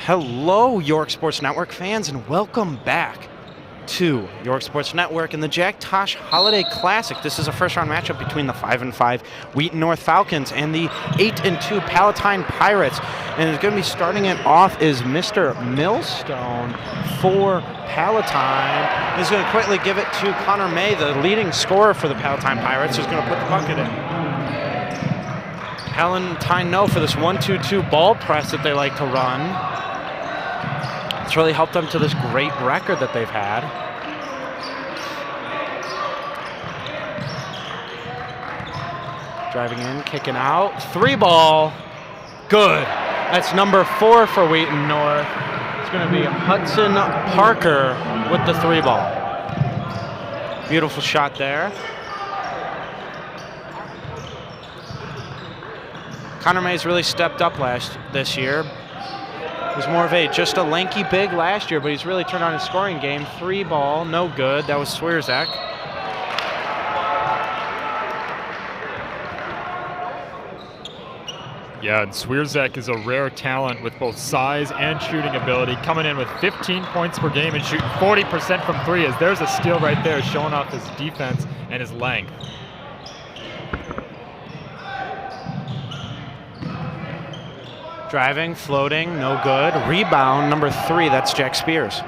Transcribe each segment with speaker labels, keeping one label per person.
Speaker 1: Hello, York Sports Network fans, and welcome back to York Sports Network and the Jack Tosh Holiday Classic. This is a first-round matchup between the 5-5 Wheaton North Falcons and the 8-2 Palatine Pirates. And it's going to be starting it off is Mr. Millstone for Palatine. He's going to quickly give it to Connor May, the leading scorer for the Palatine Pirates, who's going to put the bucket in. Palatine know for this 1-2-2 ball press that they like to run. It's really helped them to this great record that they've had. Driving in, kicking out, 3-ball, good. That's number 4 for Wheaton North. It's going to be Hudson Parker with the 3-ball. Beautiful shot there. Connor May's really stepped up this year. He was more of just a lanky big last year, but he's really turned on his scoring game. 3-ball, no good. That was Swierzak.
Speaker 2: Yeah, and Swierzak is a rare talent with both size and shooting ability, coming in with 15 points per game and shooting 40% from 3. As there's a steal right there, showing off his defense and his length.
Speaker 1: Driving, floating, no good. Rebound, number 3, that's Jack Spears.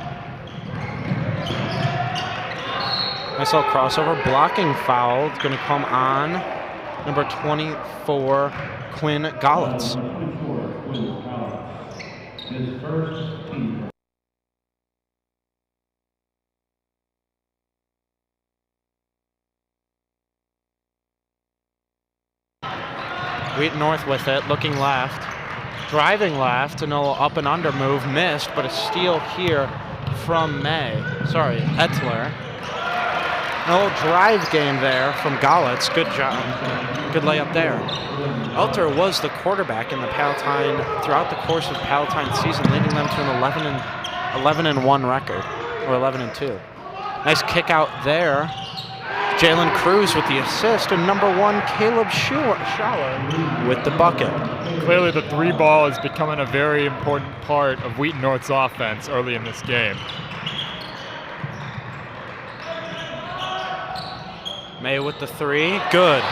Speaker 1: Nice little crossover. Blocking foul. It's going to come on number 24, Quinn Gollitz. Wheaton North with it, looking left. Driving left, and a little up and under move, missed, but a steal here from Ettler. A little drive game there from Gollitz. Good job. Good layup there. Elter was the quarterback in the Palatine throughout the course of Palatine season, leading them to an 11-1 record, or 11-2. Nice kick out there. Jalen Cruz with the assist, and number 1, Caleb Schauer with the bucket.
Speaker 2: Clearly the 3-ball is becoming a very important part of Wheaton North's offense early in this game.
Speaker 1: May with the 3, good.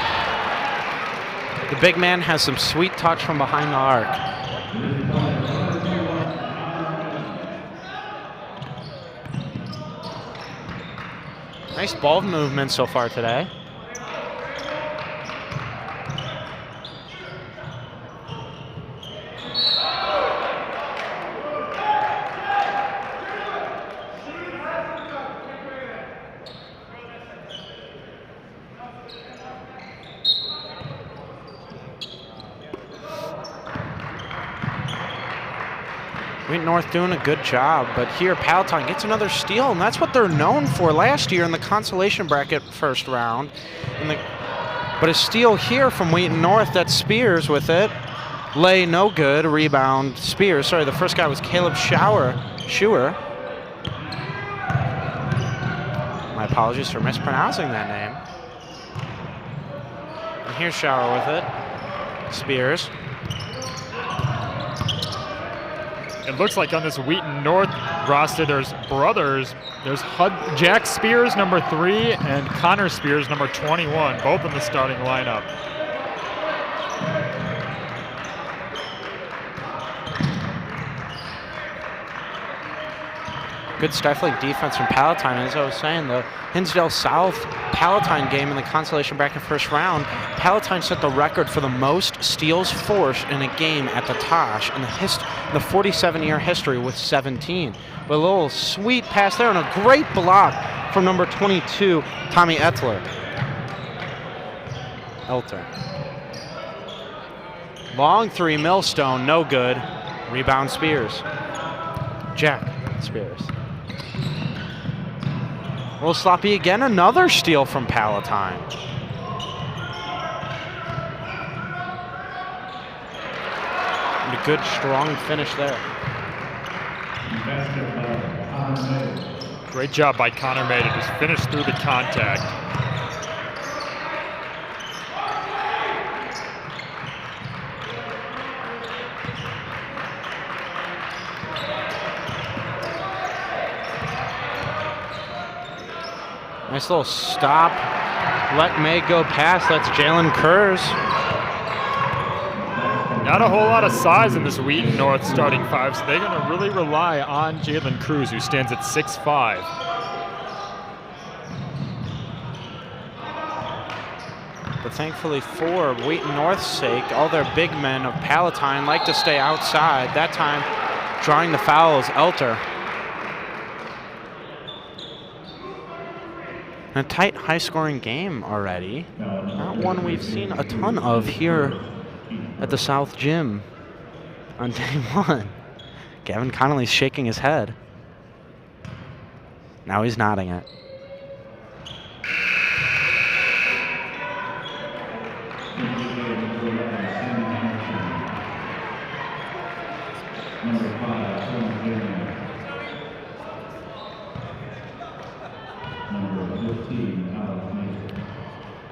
Speaker 1: The big man has some sweet touch from behind the arc. Nice ball movement so far today. Wheaton North doing a good job, but here Palatine gets another steal, and that's what they're known for last year in the consolation bracket first round. But a steal here from Wheaton North, that's Spears with it. Lay no good, rebound Spears. Sorry, the first guy was Caleb Schauer. My apologies for mispronouncing that name. And here's Schauer with it. Spears.
Speaker 2: It looks like on this Wheaton North roster, there's brothers. There's Jack Spears, number 3, and Connor Spears, number 21, both in the starting lineup.
Speaker 1: Good stifling defense from Palatine. As I was saying, the Hinsdale South Palatine game in the consolation bracket first round, Palatine set the record for the most steals forced in a game at the Tosh in the 47-year history with 17. But a little sweet pass there and a great block from number 22, Tommy Elter. Long 3, Millstone, no good. Rebound Spears. Jack Spears. A little sloppy again, another steal from Palatine. And a good, strong finish there.
Speaker 2: Great job by Connor May to just finish through the contact.
Speaker 1: Nice little stop. Let May go past. That's Jalen Kurz.
Speaker 2: Not a whole lot of size in this Wheaton North starting five, so they're going to really rely on Jalen Cruz, who stands at 6'5".
Speaker 1: But thankfully for Wheaton North's sake, all their big men of Palatine like to stay outside. That time, drawing the foul is Elter. A tight, high-scoring game already. Not one we've seen a ton of here at the South Gym on day one. Gavin Connolly's shaking his head. Now he's nodding it.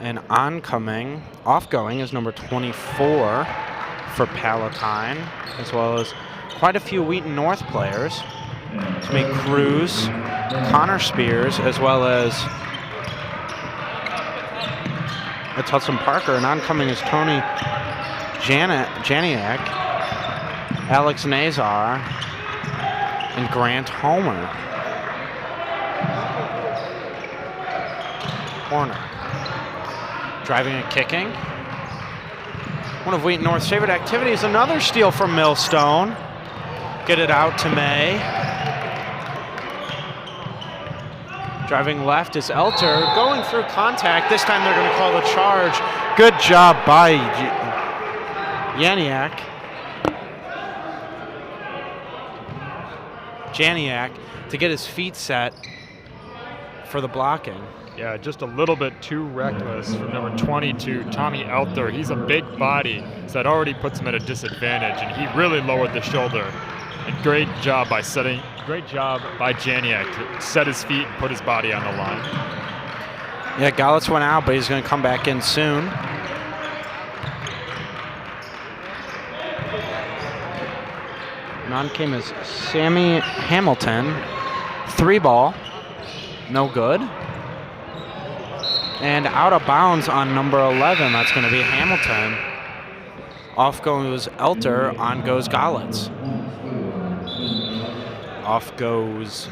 Speaker 1: And oncoming, offgoing is number 24 for Palatine, as well as quite a few Wheaton North players. To meet Cruz, Connor Spears, as well as it's Hudson Parker. And oncoming is Tony Janiak, Alex Nazar, and Grant Homer. Corner. Driving and kicking. One of Wheaton North's favorite activities. Another steal from Millstone. Get it out to May. Driving left is Elter. Going through contact. This time they're going to call the charge. Good job by Janiak to get his feet set for the blocking.
Speaker 2: Yeah, just a little bit too reckless from number 22, Tommy Elter. He's a big body, so that already puts him at a disadvantage, and he really lowered the shoulder. And great job by Janiak to set his feet and put his body on the line.
Speaker 1: Yeah, Gallitz went out, but he's going to come back in soon. And on came is Sammy Hamilton. 3-ball. No good. And out of bounds on number 11. That's going to be Hamilton. Off goes Elter. On goes Gallitz. Off goes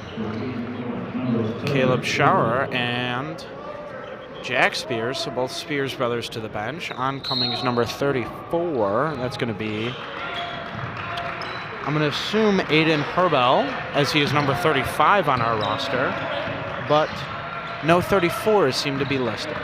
Speaker 1: Caleb Schauer and Jack Spears. So both Spears brothers to the bench. Oncoming is number 34. That's going to be, I'm going to assume Aiden Herbel, as he is number 35 on our roster. But no 34s seem to be listed.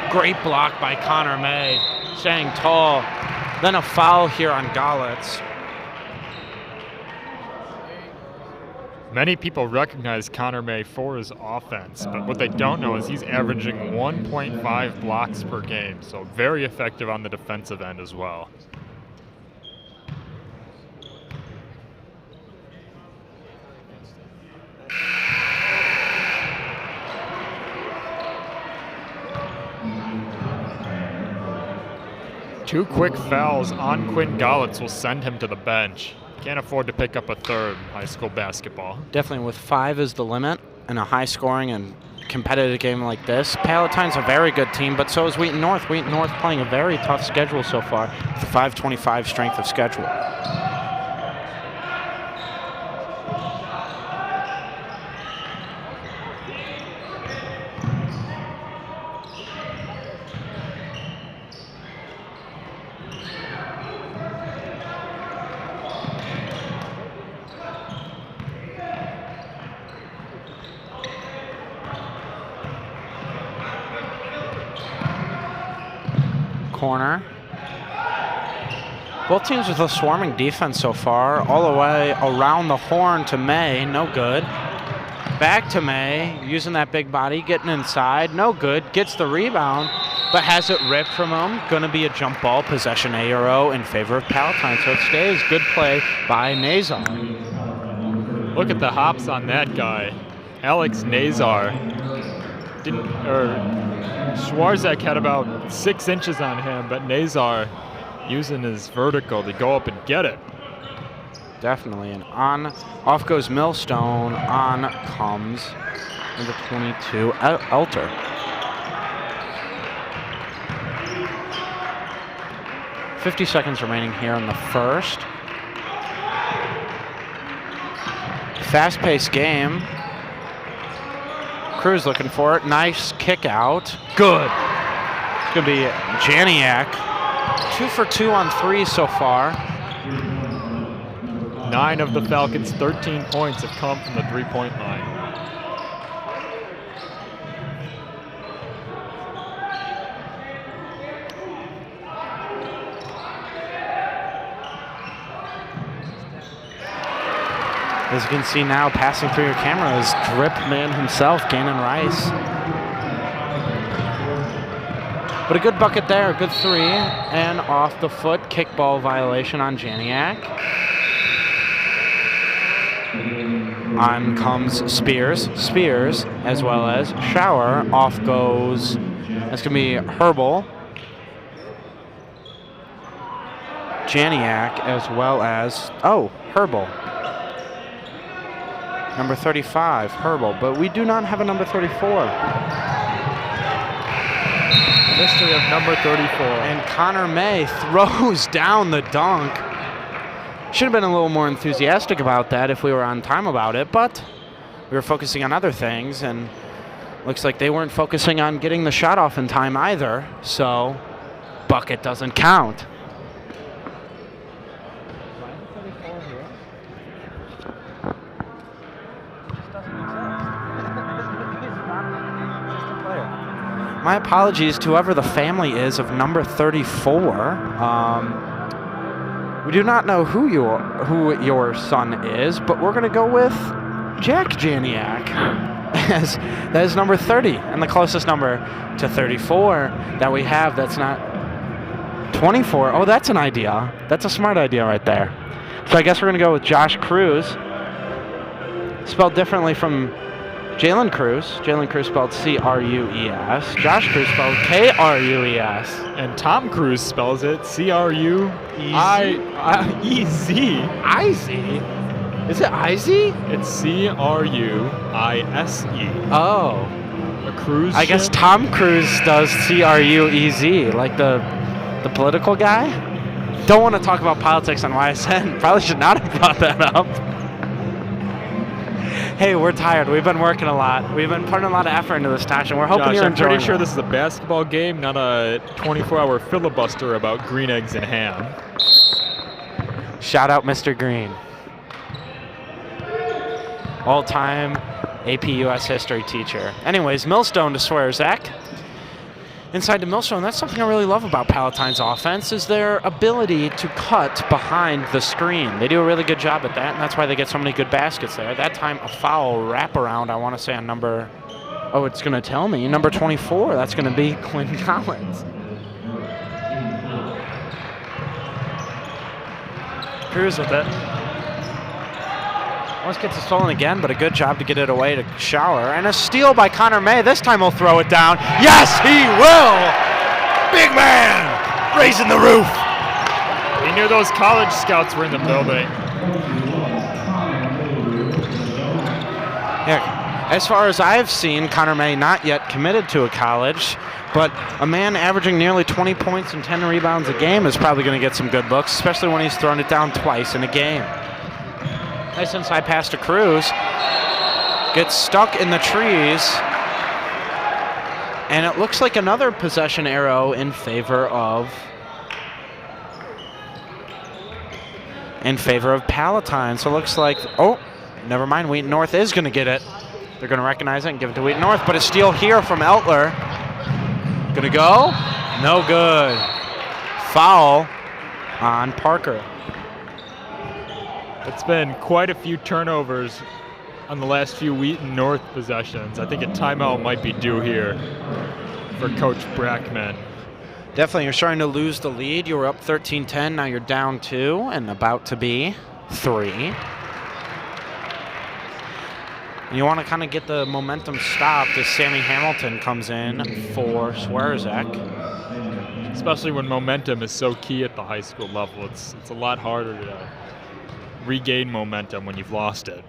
Speaker 1: Great block by Connor May, staying tall. Then a foul here on Gallitz.
Speaker 2: Many people recognize Connor May for his offense, but what they don't know is he's averaging 1.5 blocks per game, so very effective on the defensive end as well. Two quick fouls on Quinn Gallitz will send him to the bench. Can't afford to pick up a third in high school basketball.
Speaker 1: Definitely with 5 is the limit in a high scoring and competitive game like this. Palatine's a very good team, but so is Wheaton North. Wheaton North playing a very tough schedule so far with a 525 strength of schedule. Corner. Both teams with a swarming defense so far. All the way around the horn to May. No good. Back to May. Using that big body. Getting inside. No good. Gets the rebound. But has it ripped from him. Going to be a jump ball. Possession ARO in favor of Palatine. So it stays. Good play by Nazar.
Speaker 2: Look at the hops on that guy. Alex Nazar. Schwarzak had about 6 inches on him, but Nazar using his vertical to go up and get it.
Speaker 1: Definitely. And off goes Millstone. On comes number 22, Elter. $50 seconds remaining here in the first. Fast-paced game. Cruz looking for it. Nice kick out. Good. It's going to be Janiak. 2 for 2 on 3 so far.
Speaker 2: 9 of the Falcons' 13 points have come from the three-point line.
Speaker 1: As you can see now, passing through your camera is Drip Man himself, Gannon Rice. But a good bucket there, a good 3, and off the foot, kickball violation on Janiak. On comes Spears, as well as Shower. Off goes, that's going to be Herbal. Janiak, as well as, Herbal. Number 35, Herbal, but we do not have a number 34.
Speaker 2: The mystery of number 34.
Speaker 1: And Connor May throws down the dunk. Should have been a little more enthusiastic about that if we were on time about it, but we were focusing on other things, and looks like they weren't focusing on getting the shot off in time either, so bucket doesn't count. My apologies to whoever the family is of number 34. We do not know who your son is, but we're going to go with Jack Janiak. That is number 30, and the closest number to 34 that we have that's not 24. Oh, that's an idea. That's a smart idea right there. So I guess we're going to go with Josh Cruz, spelled differently from Jalen Cruz. Jalen Cruz spelled C-R-U-E-S. Josh Cruz spelled K-R-U-E-S.
Speaker 2: And Tom Cruise spells it C-R-U-I-E-Z.
Speaker 1: I-Z? Is it I-Z?
Speaker 2: It's C-R-U-I-S-E.
Speaker 1: Oh.
Speaker 2: A cruise
Speaker 1: I guess
Speaker 2: ship?
Speaker 1: Tom Cruise does C-R-U-E-Z, like the political guy. Don't want to talk about politics on YSN. Probably should not have brought that up. Hey, we're tired. We've been working a lot. We've been putting a lot of effort into this, Tosh, and we're hoping you're enjoying it.
Speaker 2: I'm pretty sure this is a basketball game, not a 24-hour filibuster about green eggs and ham.
Speaker 1: Shout out Mr. Green. All-time AP US history teacher. Anyways, Millstone to Swearzak. Inside to Millstone, that's something I really love about Palatine's offense, is their ability to cut behind the screen. They do a really good job at that, and that's why they get so many good baskets there. That time, a foul wraparound, I want to say, on number... Oh, it's going to tell me. Number 24, that's going to be Quinn Collins.
Speaker 2: Cruz with it.
Speaker 1: Almost gets it stolen again, but a good job to get it away to Shower. And a steal by Connor May. This time he'll throw it down. Yes, he will! Big man! Raising the roof!
Speaker 2: He knew those college scouts were in the building.
Speaker 1: Yeah, as far as I've seen, Connor May not yet committed to a college, but a man averaging nearly 20 points and 10 rebounds a game is probably going to get some good looks, especially when he's thrown it down twice in a game. Nice inside pass to Cruz. Gets stuck in the trees. And it looks like another possession arrow in favor of Palatine. So it looks like, oh, never mind. Wheaton North is going to get it. They're going to recognize it and give it to Wheaton North. But a steal here from Eltler. Going to go? No good. Foul on Parker.
Speaker 2: It's been quite a few turnovers on the last few Wheaton North possessions. I think a timeout might be due here for Coach Brackman.
Speaker 1: Definitely, you're starting to lose the lead. You were up 13-10, now you're down 2 and about to be 3. And you want to kind of get the momentum stopped as Sammy Hamilton comes in for Swearzak.
Speaker 2: Especially when momentum is so key at the high school level. It's a lot harder to regain momentum when you've lost it.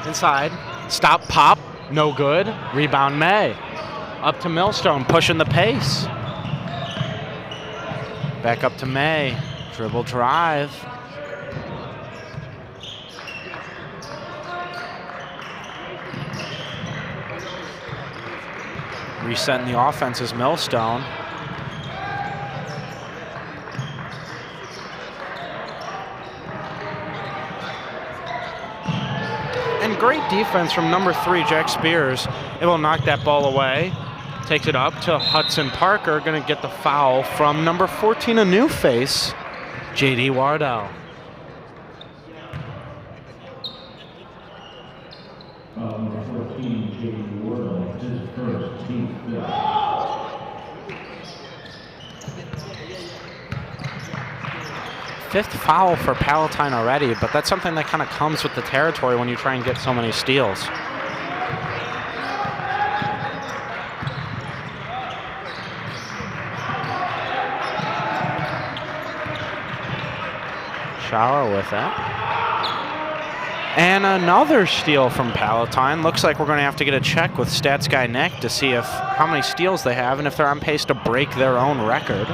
Speaker 1: Inside, stop, pop, no good. Rebound May. Up to Millstone, pushing the pace. Back up to May, dribble drive. Resetting the offense is Millstone. And great defense from number 3, Jack Spears. Able to knock that ball away. Takes it up to Hudson Parker. Going to get the foul from number 14, a new face, J.D. Wardell.
Speaker 3: Number 14, J.D. Wardell, his first, team fifth.
Speaker 1: Fifth foul for Palatine already, but that's something that kind of comes with the territory when you try and get so many steals. Shower with that. And another steal from Palatine. Looks like we're going to have to get a check with Stats Guy Nick to see how many steals they have and if they're on pace to break their own record.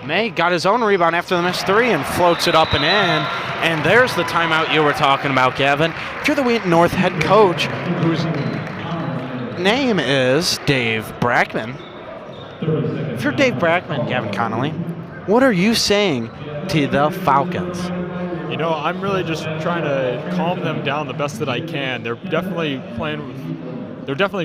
Speaker 1: May got his own rebound after the missed 3 and floats it up and in. And there's the timeout you were talking about, Gavin. If you're the Wheaton North head coach, whose name is Dave Brackman. If you're Dave Brackman, Gavin Connolly, what are you saying to the Falcons?
Speaker 2: You know, I'm really just trying to calm them down the best that I can. They're definitely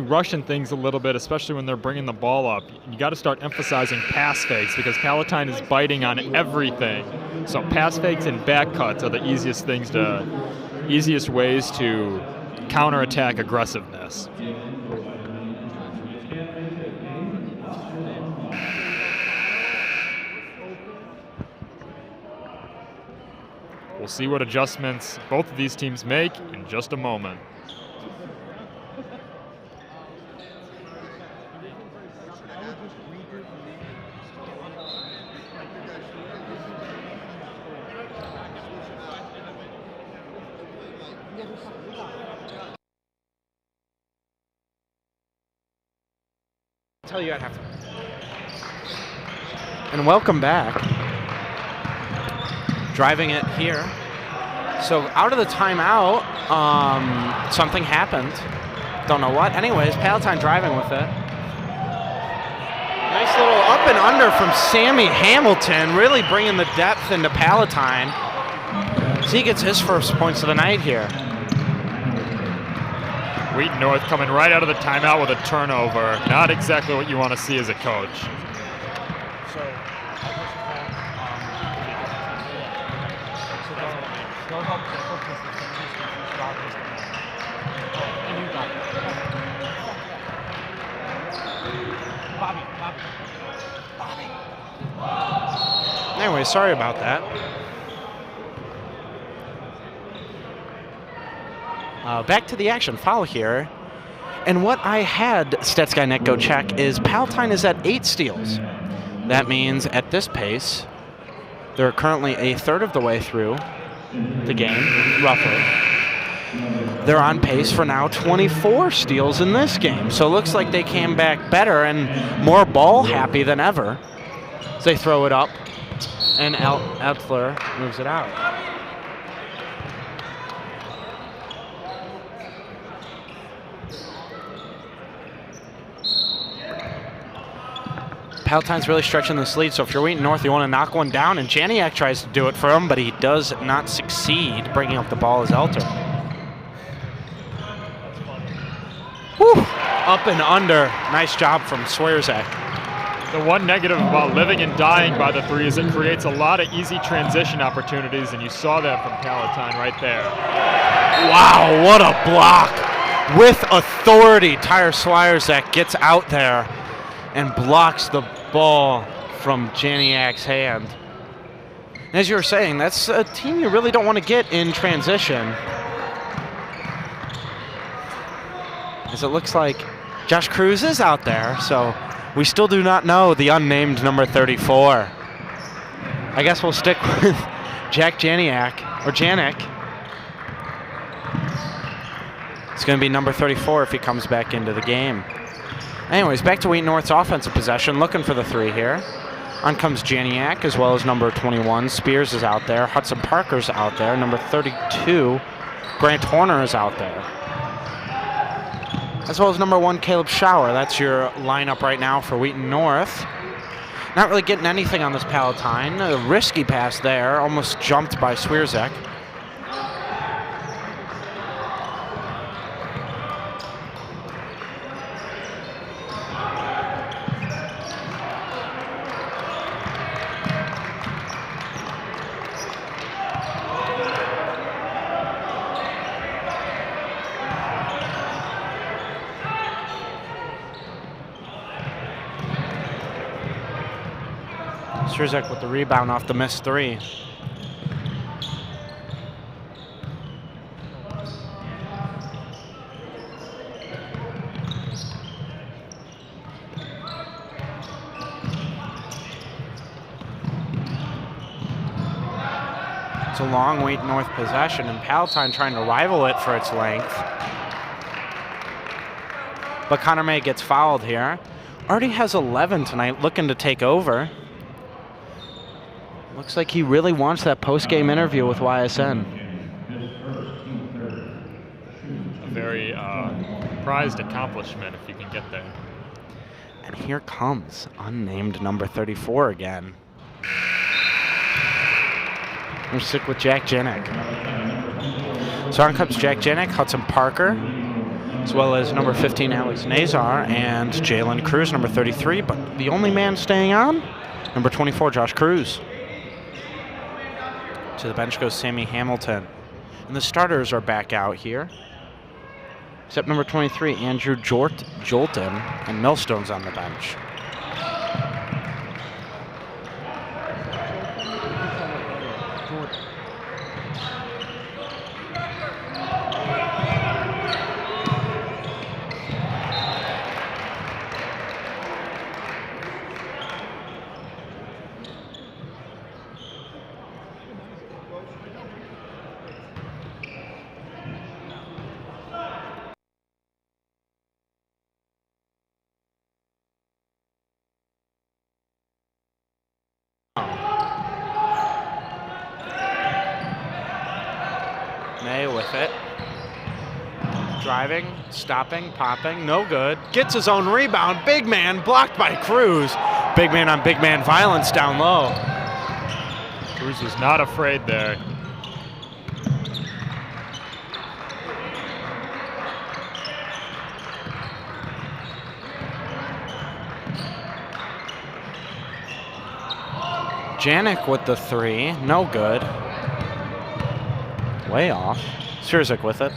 Speaker 2: rushing things a little bit, especially when they're bringing the ball up. You got to start emphasizing pass fakes because Palatine is biting on everything. So pass fakes and back cuts are the easiest ways to counterattack aggressiveness. We'll see what adjustments both of these teams make in just a moment.
Speaker 1: Tell you I'd have to. And welcome back. Driving it here. So out of the timeout, something happened. Don't know what. Anyways, Palatine driving with it. Nice little up and under from Sammy Hamilton, really bringing the depth into Palatine. So he gets his first points of the night here.
Speaker 2: Wheaton North coming right out of the timeout with a turnover. Not exactly what you want to see as a coach.
Speaker 1: Anyway, sorry about that. Back to the action. Foul here. And what I had Stats Guy Nick go check is Palatine is at 8 steals. That means at this pace, they're currently a third of the way through the game, roughly. They're on pace for now 24 steals in this game. So it looks like they came back better and more ball happy than ever. So they throw it up, and Eltler moves it out. Palatine's really stretching this lead, so if you're Wheaton North, you want to knock one down, and Janiak tries to do it for him, but he does not succeed. Bringing up the ball is Elter. Whew. Up and under. Nice job from Swearzak.
Speaker 2: The one negative about living and dying by the 3 is it creates a lot of easy transition opportunities, and you saw that from Palatine right there.
Speaker 1: Wow, what a block. With authority, Tyre Swearzak gets out there and blocks the ball from Janiak's hand. As you were saying, that's a team you really don't want to get in transition. As it looks like Josh Cruz is out there, so we still do not know the unnamed number 34. I guess we'll stick with Jack Janiak, or Janik. It's going to be number 34 if he comes back into the game. Anyways, back to Wheaton North's offensive possession, looking for the 3 here. On comes Janiak, as well as number 21. Spears is out there. Hudson Parker's out there. Number 32, Grant Horner is out there. As well as number 1, Caleb Schauer. That's your lineup right now for Wheaton North. Not really getting anything on this Palatine. A risky pass there, almost jumped by Swierzek. Swierzek with the rebound off the missed 3. It's a long Wheaton North possession, and Palatine trying to rival it for its length. But Connor May gets fouled here. Already has 11 tonight, looking to take over. Looks like he really wants that post-game interview with YSN.
Speaker 2: A very prized accomplishment if you can get there.
Speaker 1: And here comes unnamed number 34 again. We'll stick with Jack Janik. So on comes Jack Janik, Hudson Parker, as well as number 15, Alex Nazar, and Jalen Cruz, number 33. But the only man staying on, number 24, Josh Cruz. To the bench goes Sammy Hamilton. And the starters are back out here. Except number 23, Andrew Jolton, and Millstone's on the bench. May with it. Driving, stopping, popping, no good. Gets his own rebound. Big man blocked by Cruz. Big man on big man violence down low.
Speaker 2: Cruz was not afraid there.
Speaker 1: Janik with the 3, no good. Way off. Swierzek with it.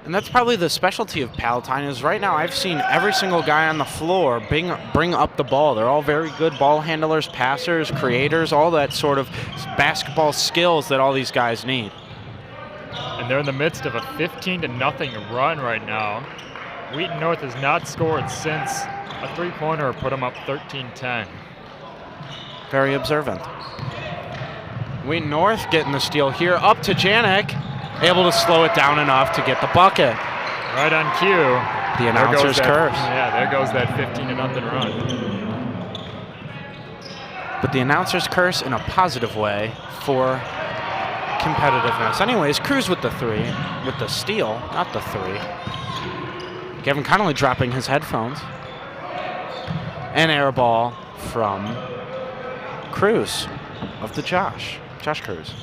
Speaker 1: And that's probably the specialty of Palatine is right now I've seen every single guy on the floor bring up the ball. They're all very good ball handlers, passers, creators, all that sort of basketball skills that all these guys need.
Speaker 2: And they're in the midst of a 15-0 run right now. Wheaton North has not scored since a three-pointer put them up 13-10.
Speaker 1: Very observant. Wheaton North getting the steal here, up to Janik, able to slow it down enough to get the bucket.
Speaker 2: Right on cue.
Speaker 1: The announcer's curse.
Speaker 2: Yeah, there goes that 15-0 run.
Speaker 1: But the announcer's curse in a positive way for competitiveness. Anyways, Cruz with the 3, with the steal, not the 3. Kevin Connolly dropping his headphones. An air ball from Cruz of the Josh Cruz.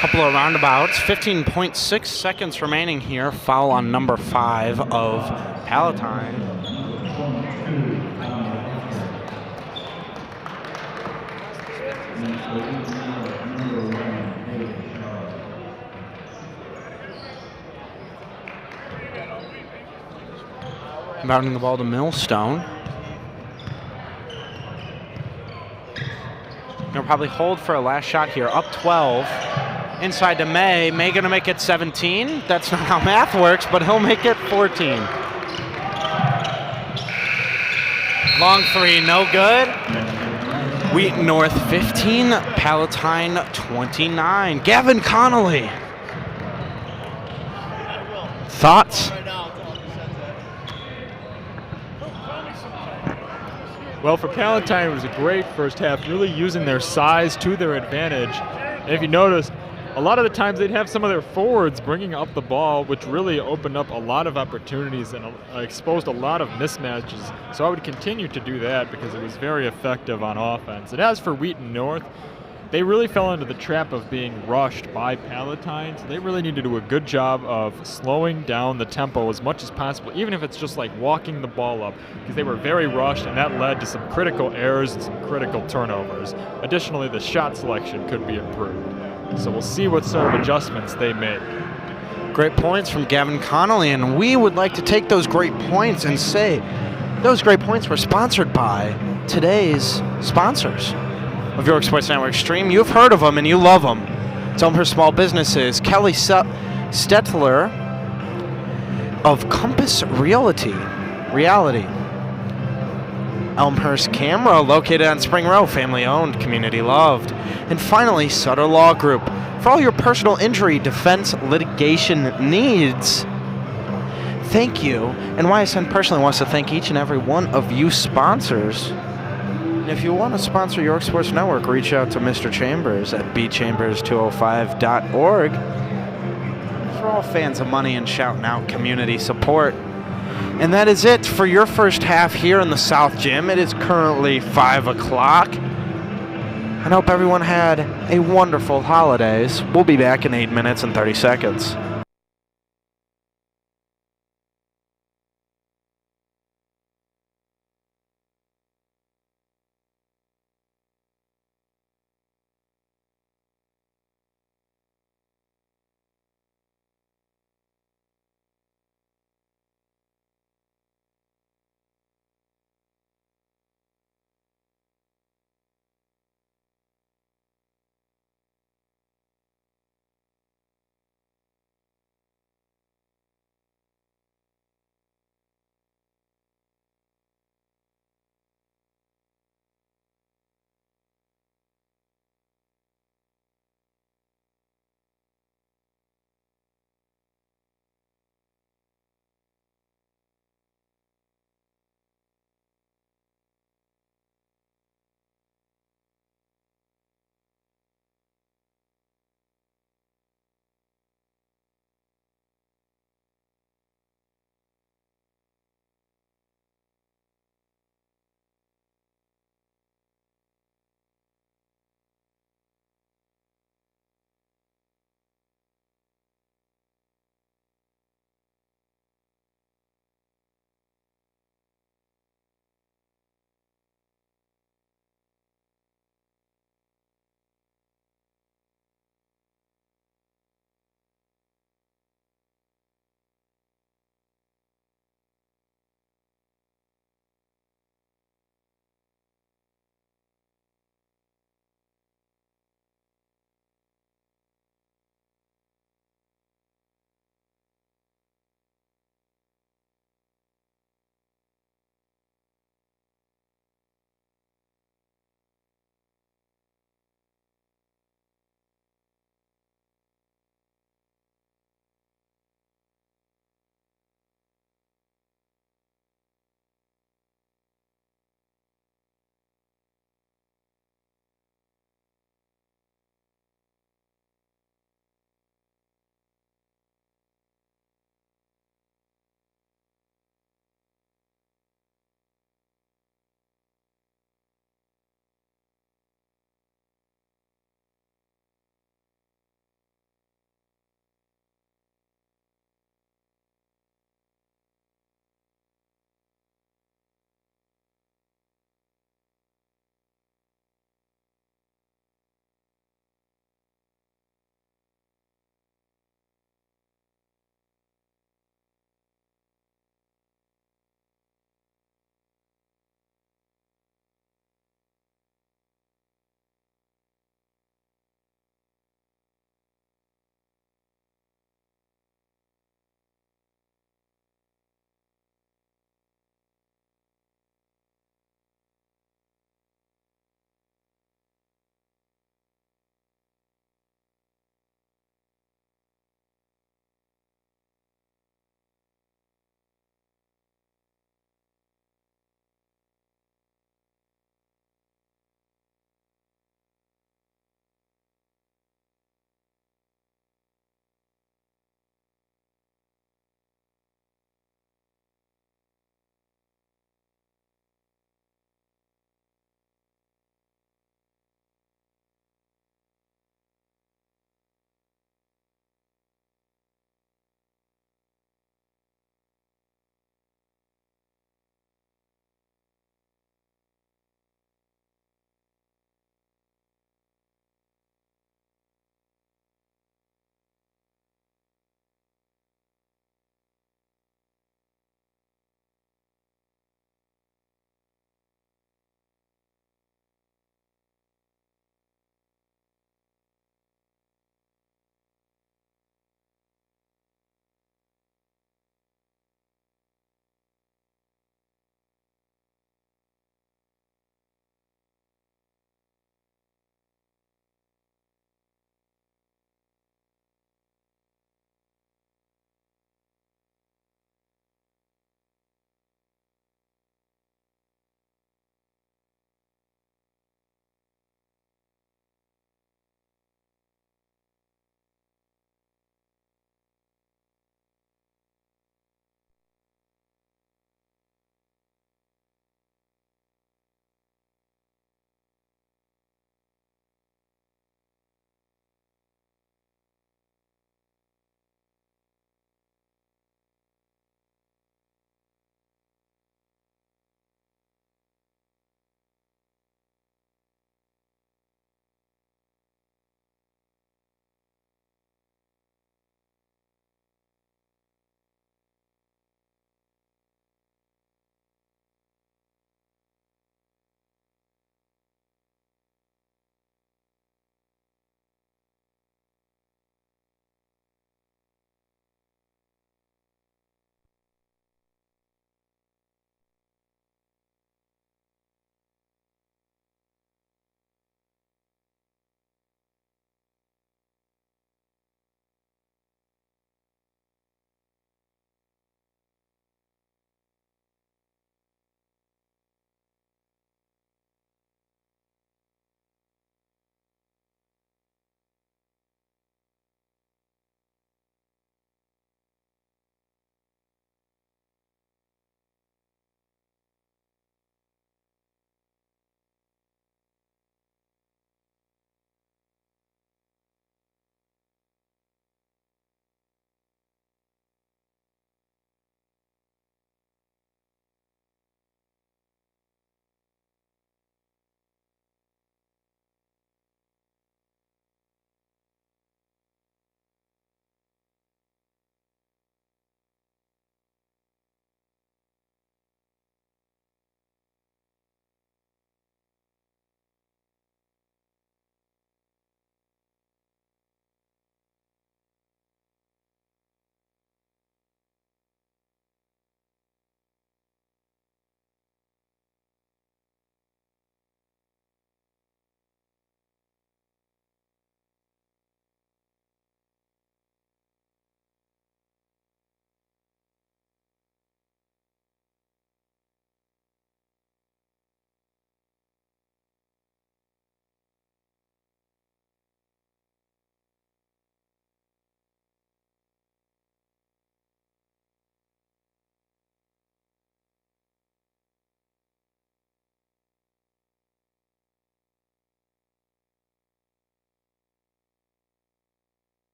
Speaker 1: Couple of roundabouts, 15.6 seconds remaining here. Foul on number 5 of Palatine. Bounding the ball to Millstone. He'll probably hold for a last shot here. Up 12. Inside to May. May going to make it 17. That's not how math works, but he'll make it 14. Long three, no good. Wheaton North 15, Palatine 29. Gavin Connolly. Thoughts?
Speaker 2: Well, for Palatine, it was a great first half, really using their size to their advantage. And if you noticed, a lot of the times they'd have some of their forwards bringing up the ball, which really opened up a lot of opportunities and exposed a lot of mismatches. So I would continue to do that because it was very effective on offense. And as for Wheaton North, they really fell into the trap of being rushed by Palatine, so they really need to do a good job of slowing down the tempo as much as possible, even if it's just like walking the ball up, because they were very rushed, and that led to some critical errors and some critical turnovers. Additionally, the shot selection could be improved. So we'll see what sort of adjustments they make.
Speaker 1: Great points from Gavin Connolly, and we would like to take those great points and say those great points were sponsored by today's sponsors of York Sports Network Stream. You've heard of them and you love them. It's Elmhurst Small Businesses. Kelly Stetler of Compass Reality. Elmhurst Camera, located on Spring Row, family owned, community loved. And finally, Sutter Law Group. For all your personal injury defense litigation needs, thank you. And YSN personally wants to thank each and every one of you sponsors. And if you want to sponsor York Sports Network, reach out to Mr. Chambers at bchambers205.org. For all fans of money and shouting out community support. And that is it for your first half here in the South Gym. It is currently 5 o'clock. I hope everyone had a wonderful holidays. We'll be back in 8 minutes and 30 seconds.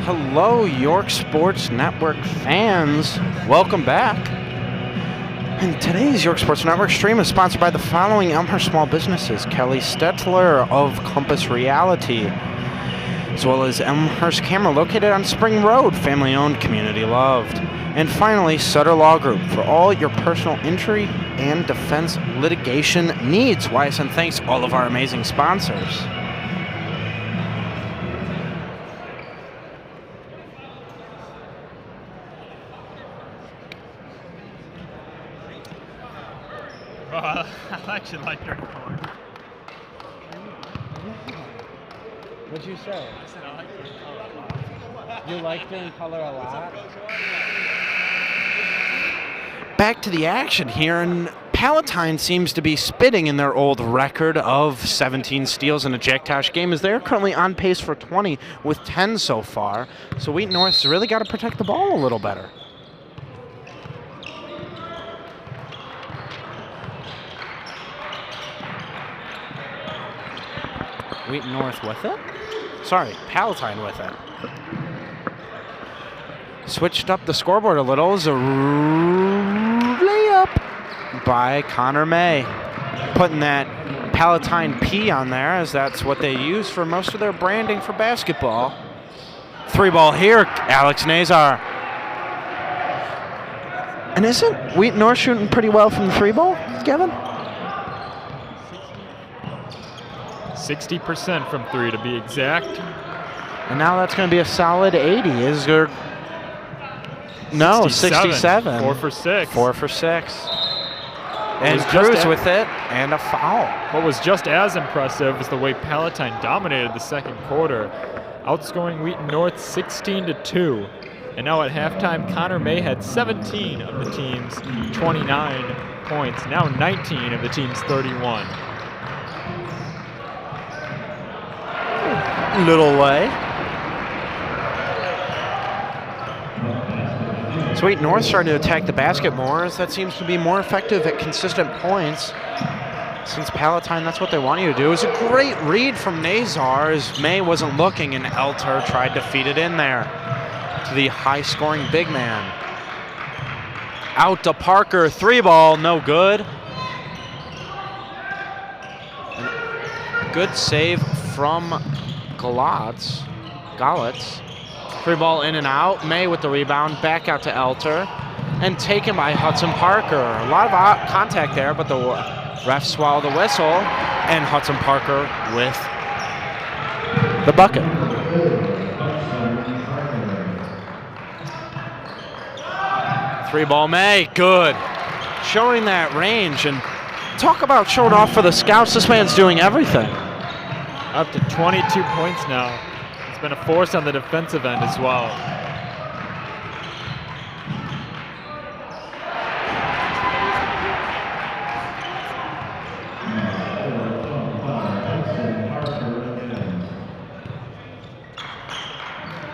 Speaker 1: Hello, York Sports Network fans. Welcome back. And today's York Sports Network stream is sponsored by the following Elmhurst small businesses: Kelly Stetler of Compass Reality, as well as Elmhurst Camera, located on Spring Road, family-owned, community-loved. And finally, Sutter Law Group, for all your personal injury and defense litigation needs. Why I send thanks to all of our amazing sponsors.
Speaker 2: I actually like your color.
Speaker 1: What'd you say?
Speaker 2: I said I like your color.
Speaker 1: You like doing color a lot? Back to the action here, and Palatine seems to be spitting in their old record of 17 steals in a Jack Tosh game, as they're currently on pace for 20 with 10 so far. So Wheaton North's really got to protect the ball a little better. Wheaton North with it. Sorry, Palatine with it. Switched up the scoreboard a little. Is a layup by Connor May. Putting that Palatine P on there, as that's what they use for most of their branding for basketball. 3-ball here, Alex Nazar. And isn't Wheaton North shooting pretty well from the 3-ball, Kevin?
Speaker 2: 60% from 3 to be exact.
Speaker 1: And now that's going to be a solid 80. Is there? No, 67.
Speaker 2: 4 for 6.
Speaker 1: 4 for 6. And Cruz with it, and a foul.
Speaker 2: What was just as impressive is the way Palatine dominated the second quarter, outscoring Wheaton North 16-2. And now at halftime, Connor May had 17 of the team's 29 points, now 19 of the team's 31.
Speaker 1: Little way. Sweet North starting to attack the basket more, as that seems to be more effective at consistent points. Since Palatine, that's what they want you to do. It was a great read from Nazar, as May wasn't looking, and Elter tried to feed it in there to the high-scoring big man. Out to Parker, 3-ball, no good. Good save from Galatz. 3-ball in and out. May with the rebound, back out to Elter, and taken by Hudson Parker. A lot of contact there, but the refs swallow the whistle, and Hudson Parker with the bucket. Three-ball May, good. Showing that range, and talk about showing off for the scouts. This man's doing everything.
Speaker 2: Up to 22 points now. It's been a force on the defensive end as well.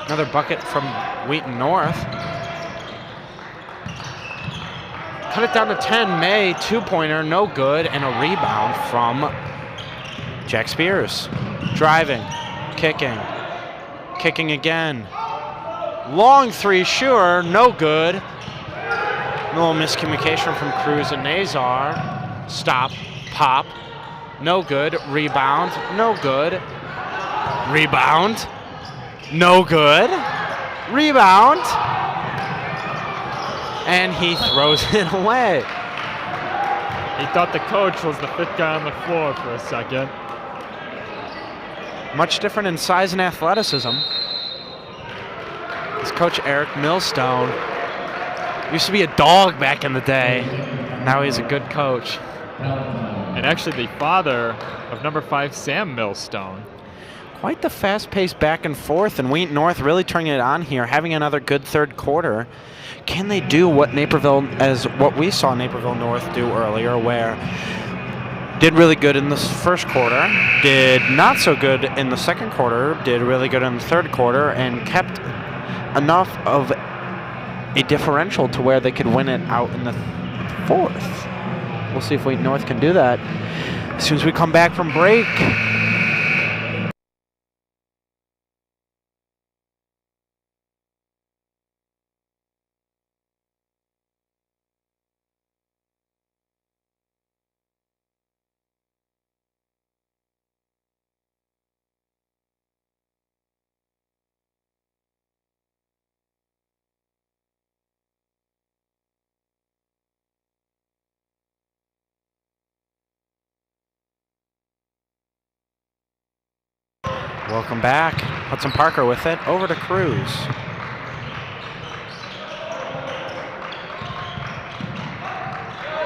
Speaker 1: Another bucket from Wheaton North. Cut it down to 10. May, 2-pointer, no good, and a rebound from Jack Spears. Driving, kicking again. Long 3, sure, no good. A little miscommunication from Cruz and Nazar. Stop, pop, no good. Rebound, no good. Rebound, no good. Rebound. And he throws it away.
Speaker 2: He thought the coach was the 5th guy on the floor for a second.
Speaker 1: Much different in size and athleticism. This coach Eric Millstone used to be a dog back in the day. Now he's a good coach.
Speaker 2: And actually the father of number 5, Sam Millstone.
Speaker 1: Quite the fast-paced back and forth, and Wheaton North really turning it on here, having another good third quarter. Can they do what what we saw Naperville North do earlier, where did really good in the first quarter, did not so good in the second quarter, did really good in the third quarter, and kept enough of a differential to where they could win it out in the fourth. We'll see if Wheaton North can do that as soon as we come back from break. Welcome back. Hudson Parker with it. Over to Cruz.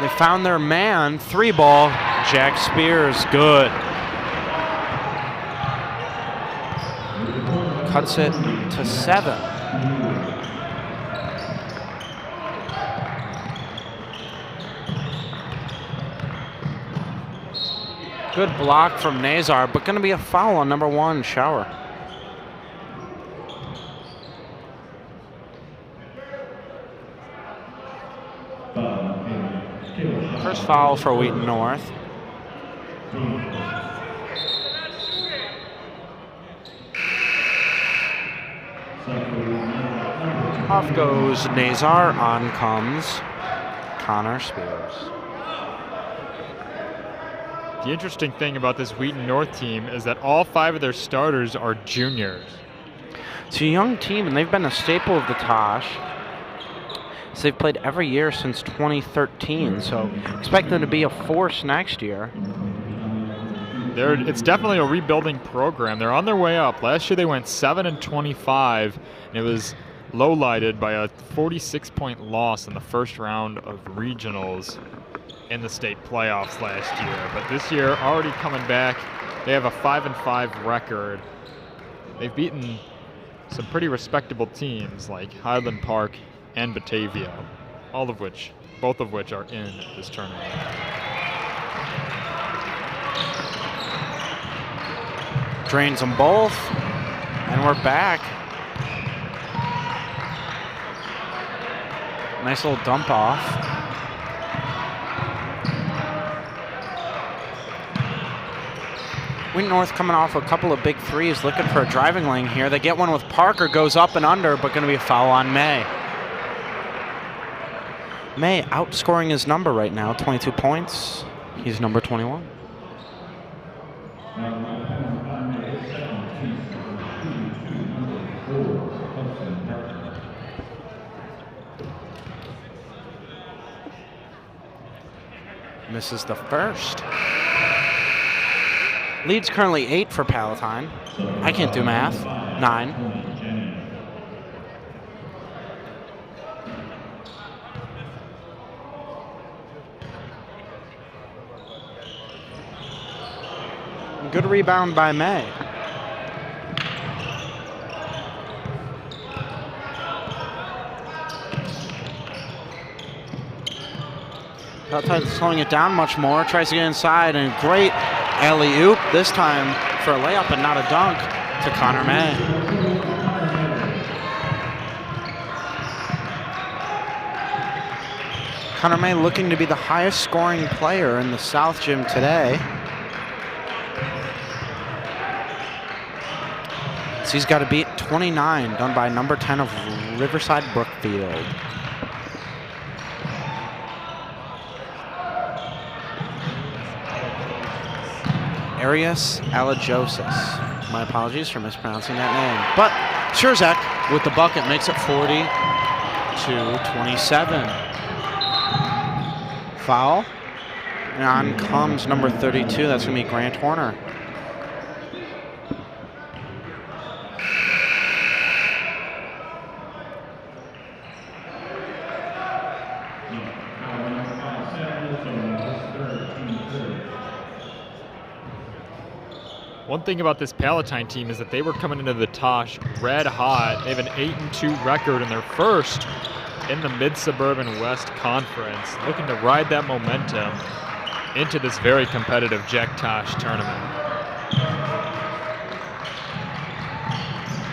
Speaker 1: They found their man. 3-ball. Jack Spears, good. Cuts it to 7. Good block from Nazar, but going to be a foul on number 1, Shower. First foul for Wheaton North. Off goes Nazar, on comes Connor Spears.
Speaker 2: The interesting thing about this Wheaton North team is that all 5 of their starters are juniors.
Speaker 1: It's a young team, and they've been a staple of the Tosh. So they've played every year since 2013, so expect them to be a force next year.
Speaker 2: It's definitely a rebuilding program. They're on their way up. Last year they went 7-25, and it was low-lighted by a 46-point loss in the first round of regionals in the state playoffs last year. But this year, already coming back, they have a 5-5 record. They've beaten some pretty respectable teams like Highland Park and Batavia, both of which are in this tournament.
Speaker 1: Drains them both, and we're back. Nice little dump off. Wheaton North coming off a couple of big threes, looking for a driving lane here. They get one with Parker, goes up and under, but going to be a foul on May. May outscoring his number right now, 22 points. He's number 21. Misses the first. Lead's currently 8 for Palatine. I can't do math. 9. Good rebound by May. Palatine's slowing it down much more. Tries to get inside, and great alley-oop this time for a layup and not a dunk to Connor May. Connor May looking to be the highest scoring player in the South Gym today. So he's got to beat 29, done by number 10 of Riverside Brookfield. Arias Alajosis. My apologies for mispronouncing that name. But Szurzek with the bucket makes it 40-27. Foul. And on comes number 32. That's going to be Grant Horner.
Speaker 2: One thing about this Palatine team is that they were coming into the Tosh red hot. They have an 8-2 record in their first in the Mid-Suburban West Conference, looking to ride that momentum into this very competitive Jack Tosh tournament.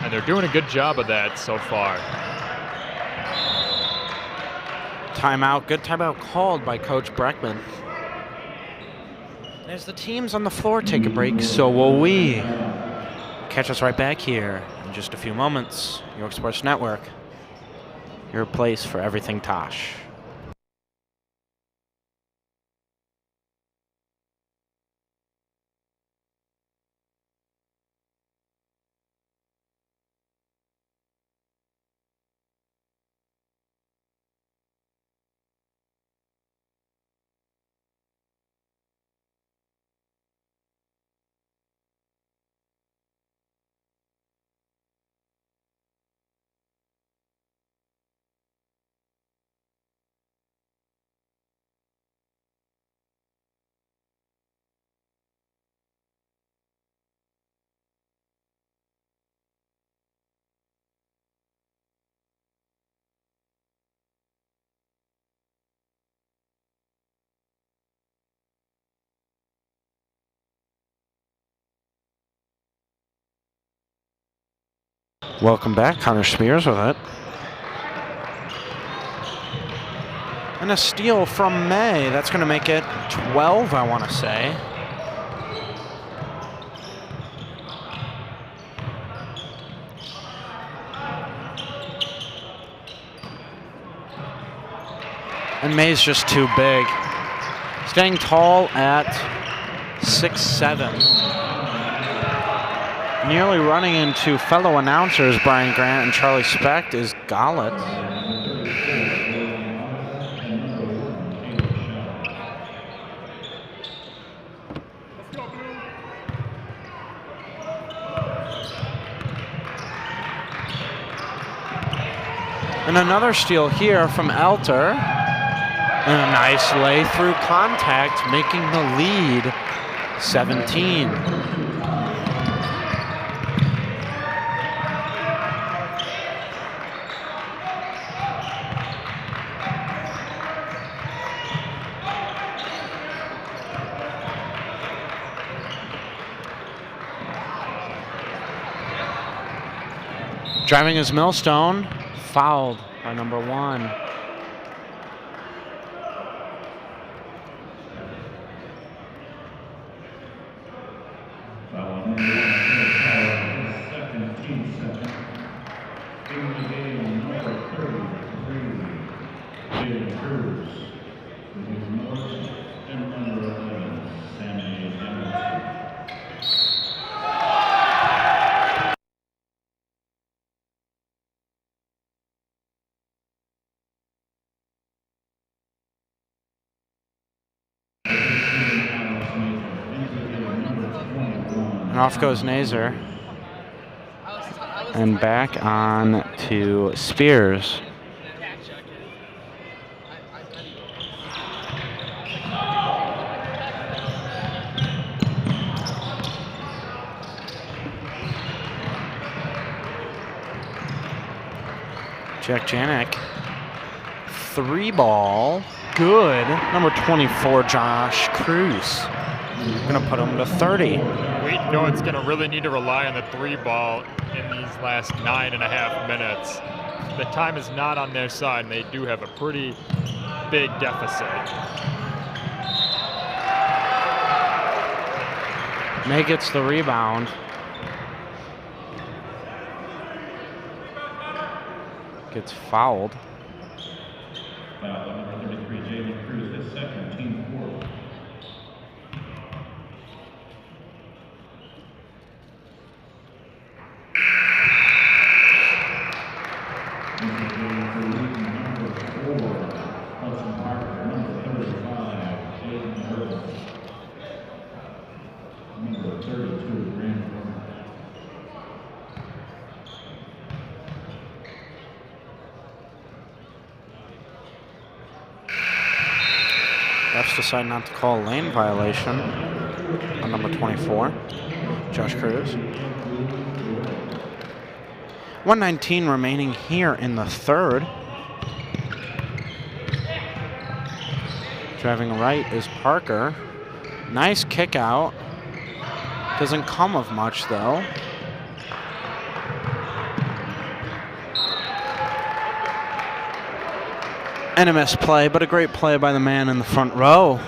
Speaker 2: And they're doing a good job of that so far.
Speaker 1: Timeout, good timeout called by Coach Breckman. As the teams on the floor take a break, so will we. Catch us right back here in just a few moments. York Sports Network, your place for everything Tosh. Welcome back, Connor Spears with it. And a steal from May. That's going to make it 12, I want to say. And May's just too big. Staying tall at 6'7". Nearly running into fellow announcers Brian Grant and Charlie Specht is Gollett. And another steal here from Elter. And a nice lay through contact, making the lead 17. Driving his millstone, fouled by number 1. And off goes Nazer. And back on to Spears. Jack Janik. 3 ball. Good. Number 24, Josh Cruz. Gonna put him to 30.
Speaker 2: Wheaton it's going to really need to rely on the 3 ball in these last 9.5 minutes. The time is not on their side, and they do have a pretty big deficit.
Speaker 1: May gets the rebound. Gets fouled.
Speaker 3: Foul number 33, Jalen Cruz, his second, team 4.
Speaker 1: Refs decide not to call a lane violation on number 24, Josh Cruz. 1:19 remaining here in the third. Driving right is Parker. Nice kick out. Doesn't come of much though. And a misplay, but a great play by the man in the front row.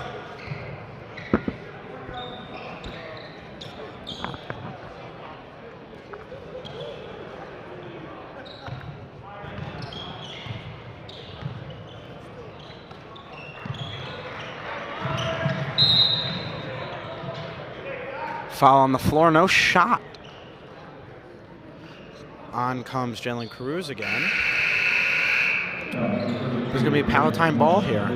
Speaker 1: Foul on the floor, no shot. On comes Jalen Cruz again. There's going to be a Palatine ball here.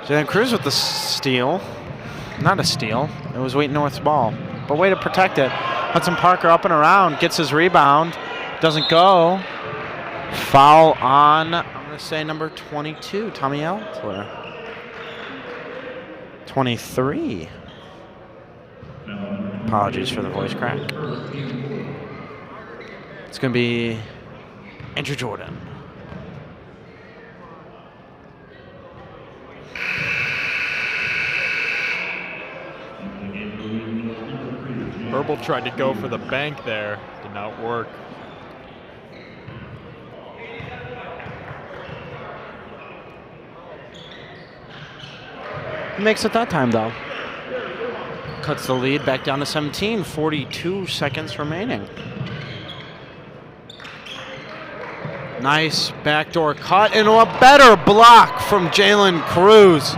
Speaker 1: Jalen Cruz with the steal. Not a steal. It was Wheaton North's ball. But way to protect it. Hudson Parker up and around. Gets his rebound. Doesn't go. Foul on, I'm going to say, number 22, Tommy Altler. 23. Apologies for the voice crack. It's going to be Andrew Jordan.
Speaker 2: Herbal tried to go for the bank there. Did not work.
Speaker 1: Makes it that time, though. Cuts the lead back down to 17, 42 seconds remaining. Nice backdoor cut into a better block from Jalen Cruz.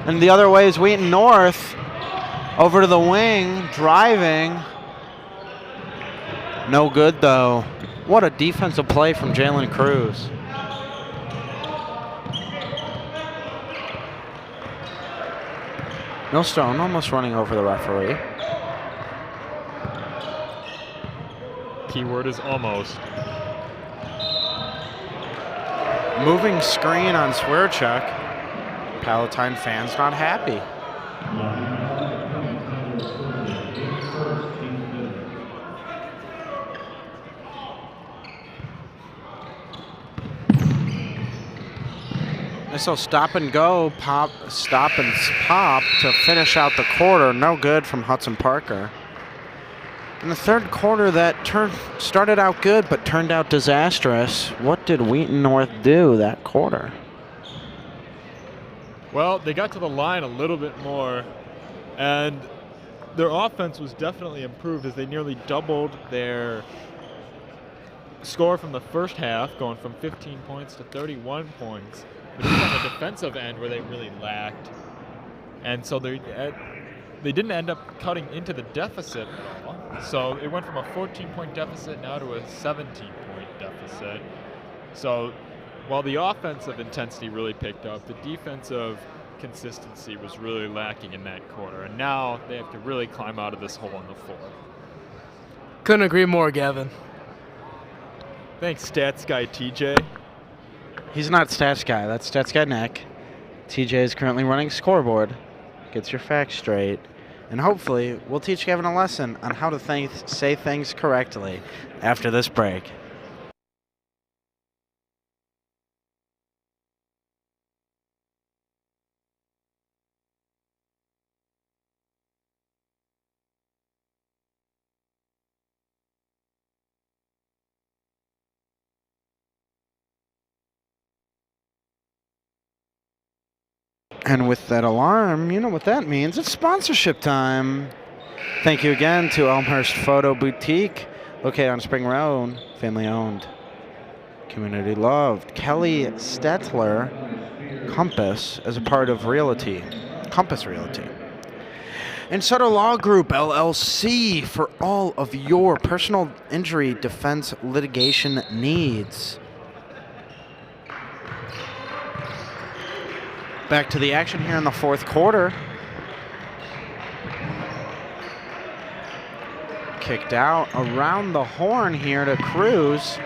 Speaker 1: And the other way is Wheaton North. Over to the wing, driving. No good, though. What a defensive play from Jalen Cruz. Millstone almost running over the referee.
Speaker 2: Keyword is almost.
Speaker 1: Moving screen on Swearcheck. Palatine fans not happy. This will stop and go, stop and pop to finish out the quarter. No good from Hudson Parker. In the third quarter, that started out good but turned out disastrous. What did Wheaton North do that quarter?
Speaker 2: Well, they got to the line a little bit more, and their offense was definitely improved as they nearly doubled their score from the first half, going from 15 points to 31 points. But it was on the defensive end where they really lacked. And so they didn't end up cutting into the deficit at all. So it went from a 14-point deficit now to a 17-point deficit. So while the offensive intensity really picked up, the defensive consistency was really lacking in that quarter. And now they have to really climb out of this hole in the floor.
Speaker 4: Couldn't agree more, Gavin.
Speaker 2: Thanks, stats guy TJ.
Speaker 1: He's not stats guy. That's stats guy Nick. TJ is currently running scoreboard. Gets your facts straight. And hopefully, we'll teach Gavin a lesson on how to say things correctly after this break. And with that alarm, you know what that means. It's sponsorship time. Thank you again to Elmhurst Photo Boutique, located on Spring Road, family owned, community loved. Kelly Stetler, Compass, as a part of Compass Realty. And Sutter Law Group, LLC, for all of your personal injury defense litigation needs. Back to the action here in the fourth quarter. Kicked out around the horn here to Cruz.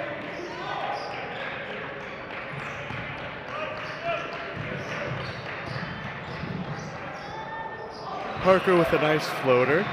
Speaker 4: Parker with a nice floater.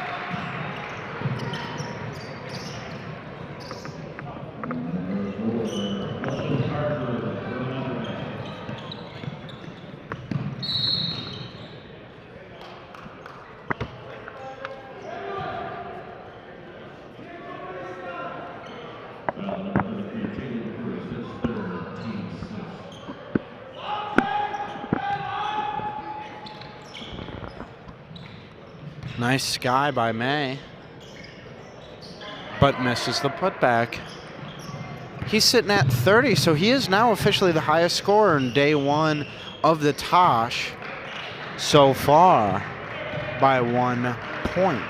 Speaker 1: Nice sky by May, but misses the putback. He's sitting at 30, so he is now officially the highest scorer in day one of the Tosh so far by 1 point.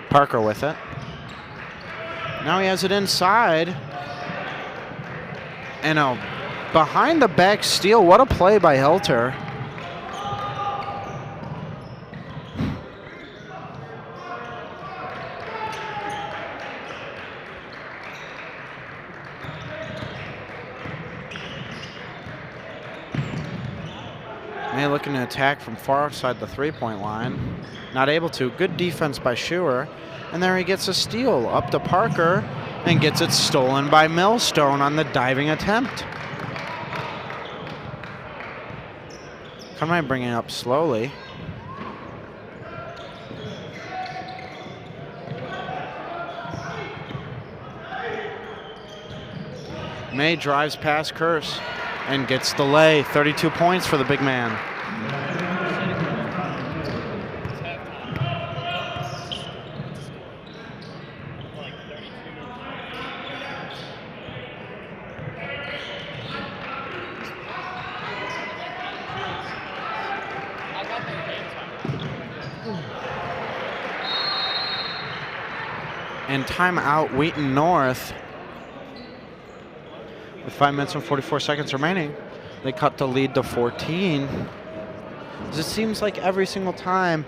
Speaker 1: Parker with it. Now he has it inside. And a behind the back steal. What a play by Helter. May looking to attack from far outside the three-point line. Not able to. Good defense by Schuer. And there he gets a steal up to Parker and gets it stolen by Millstone on the diving attempt. Conway bringing it up slowly. May drives past Curse and gets the lay. 32 points for the big man. And timeout, Wheaton North. With 5 minutes and 44 seconds remaining, they cut the lead to 14. It seems like every single time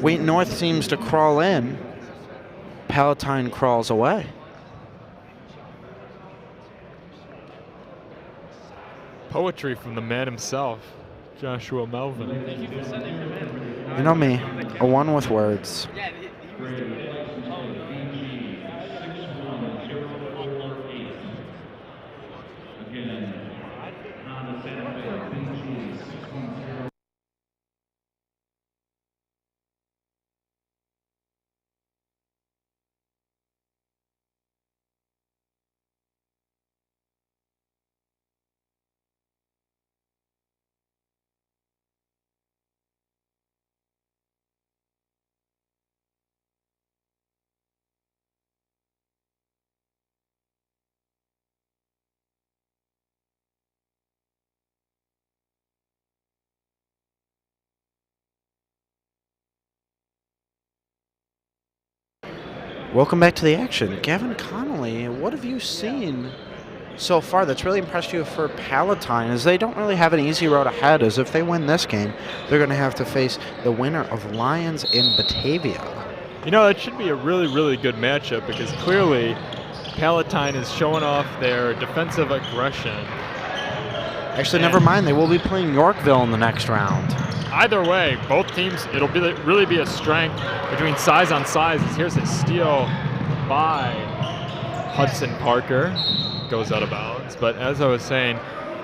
Speaker 1: Wheaton North seems to crawl in, Palatine crawls away.
Speaker 2: Poetry from the man himself, Joshua Melvin.
Speaker 1: You know me, a one with words. Welcome back to the action. Gavin Connolly, what have you seen so far that's really impressed you for Palatine? As they don't really have an easy road ahead, as if they win this game, they're going to have to face the winner of Lions in Batavia.
Speaker 2: You know, it should be a really, really good matchup because clearly Palatine is showing off their defensive aggression.
Speaker 1: Actually, never mind. They will be playing Yorkville in the next round.
Speaker 2: Either way, both teams, it'll really be a strength between size on size. Here's a steal by Hudson Parker. Goes out of bounds. But as I was saying,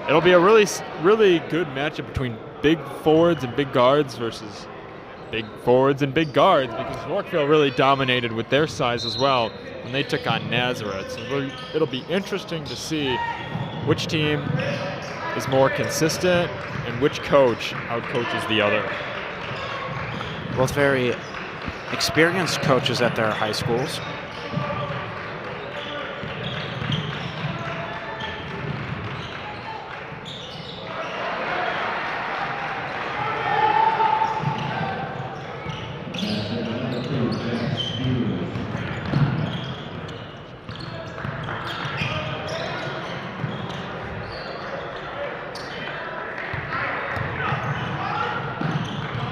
Speaker 2: it'll be a really, really good matchup between big forwards and big guards versus big forwards and big guards, because Yorkville really dominated with their size as well when they took on Nazareth. So it'll be interesting to see which team is more consistent and which coach outcoaches the other.
Speaker 1: Both very experienced coaches at their high schools.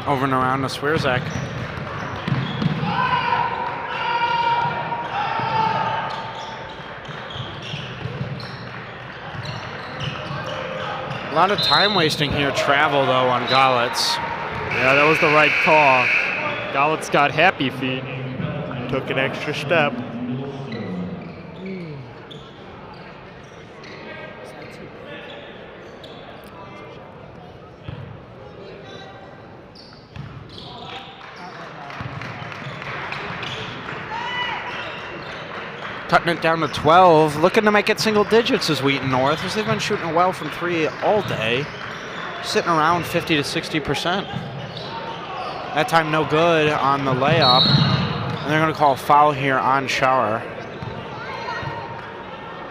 Speaker 1: Over and around to Swierzak. A lot of time wasting here, travel though, on Galatz.
Speaker 2: Yeah, that was the right call. Galatz got happy feet.
Speaker 4: Took an extra step.
Speaker 1: Cutting it down to 12, looking to make it single digits as Wheaton North, as they've been shooting well from three all day, sitting around 50 to 60%. That time no good on the layup, and they're going to call a foul here on Shower.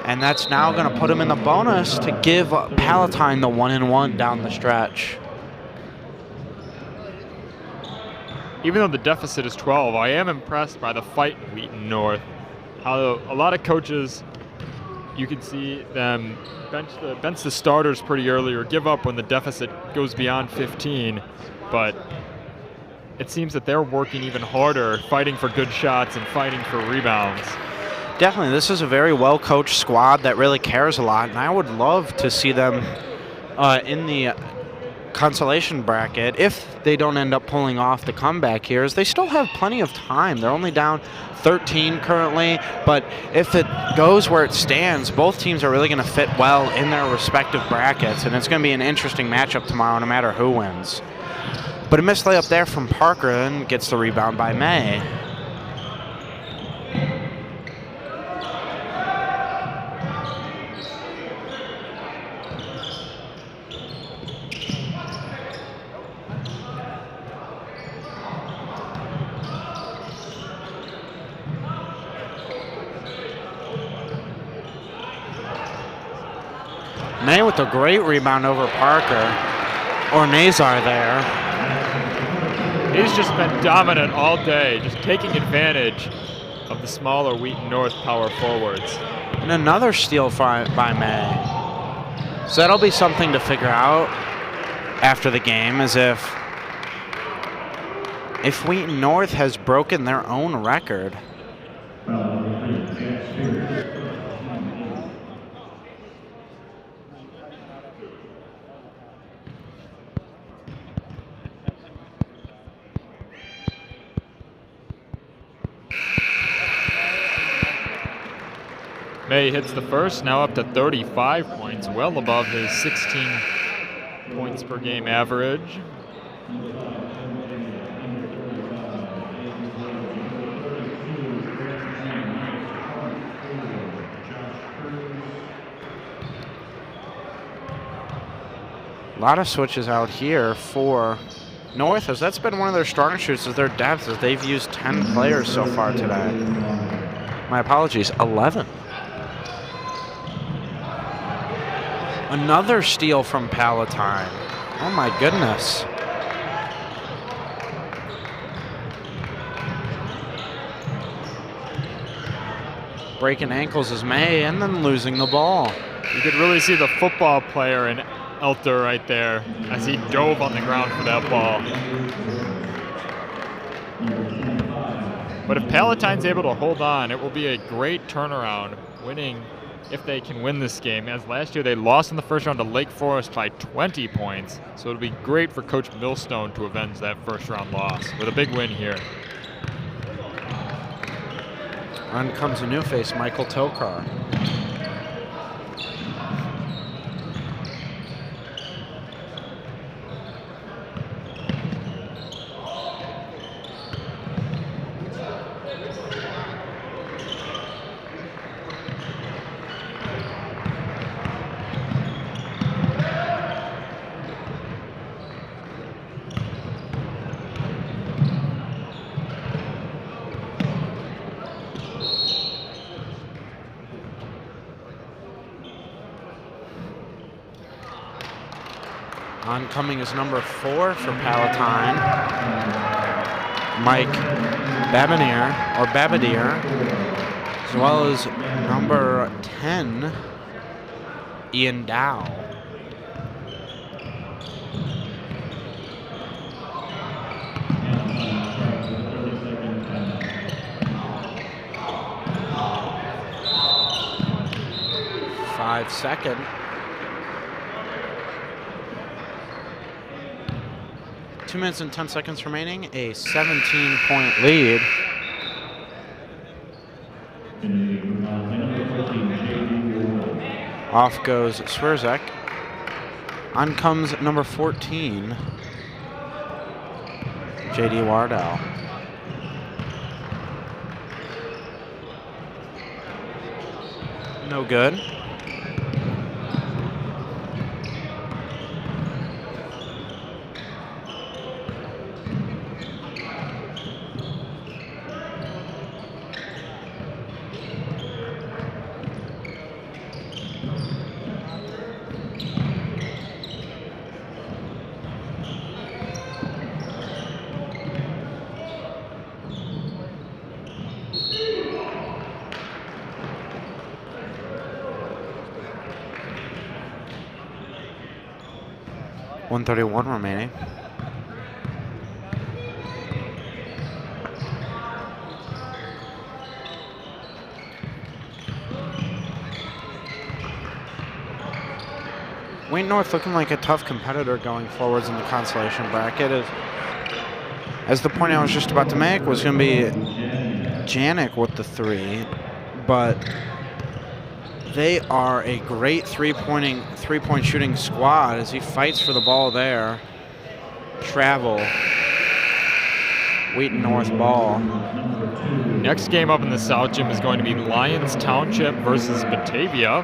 Speaker 1: And that's now going to put him in the bonus to give Palatine the 1-and-1 down the stretch.
Speaker 2: Even though the deficit is 12, I am impressed by the fight in Wheaton North. How a lot of coaches, you can see them bench the starters pretty early or give up when the deficit goes beyond 15, but it seems that they're working even harder, fighting for good shots and fighting for rebounds.
Speaker 1: Definitely, this is a very well-coached squad that really cares a lot, and I would love to see them in the consolation bracket, if they don't end up pulling off the comeback here, is they still have plenty of time. They're only down 13 currently, but if it goes where it stands, both teams are really going to fit well in their respective brackets, and it's going to be an interesting matchup tomorrow no matter who wins. But a missed layup there from Parker and gets the rebound by May. May with a great rebound over Parker. Or Nazar there.
Speaker 2: He's just been dominant all day, just taking advantage of the smaller Wheaton North power forwards.
Speaker 1: And another steal by May. So that'll be something to figure out after the game, as if Wheaton North has broken their own record.
Speaker 2: May hits the first, now up to 35 points, well above his 16 points per game average.
Speaker 1: A lot of switches out here for North, as that's been one of their strongest shoots, is their depth, as they've used 10 players so far today. My apologies, 11. Another steal from Palatine. Oh my goodness. Breaking ankles is May, and then losing the ball.
Speaker 2: You could really see the football player in Elter right there as he dove on the ground for that ball. But if Palatine's able to hold on, it will be a great turnaround, winning if they can win this game, as last year they lost in the first round to Lake Forest by 20 points. So it'll be great for Coach Millstone to avenge that first round loss with a big win here.
Speaker 1: On comes a new face, Michael Tokar. Oncoming is number 4 for Palatine, Mike Babadier, as well as number 10, Ian Dow. Second. 2 minutes and 10 seconds remaining, a 17-point lead. Off goes Swirzek. On comes number 14, J.D. Wardell. No good. .131 remaining. Wheaton North looking like a tough competitor going forwards in the consolation bracket. As the point I was just about to make was going to be Janik with the 3, but they are a great three-point shooting squad as he fights for the ball there. Travel. Wheaton North ball.
Speaker 2: Next game up in the South Gym is going to be Lyons Township versus Batavia.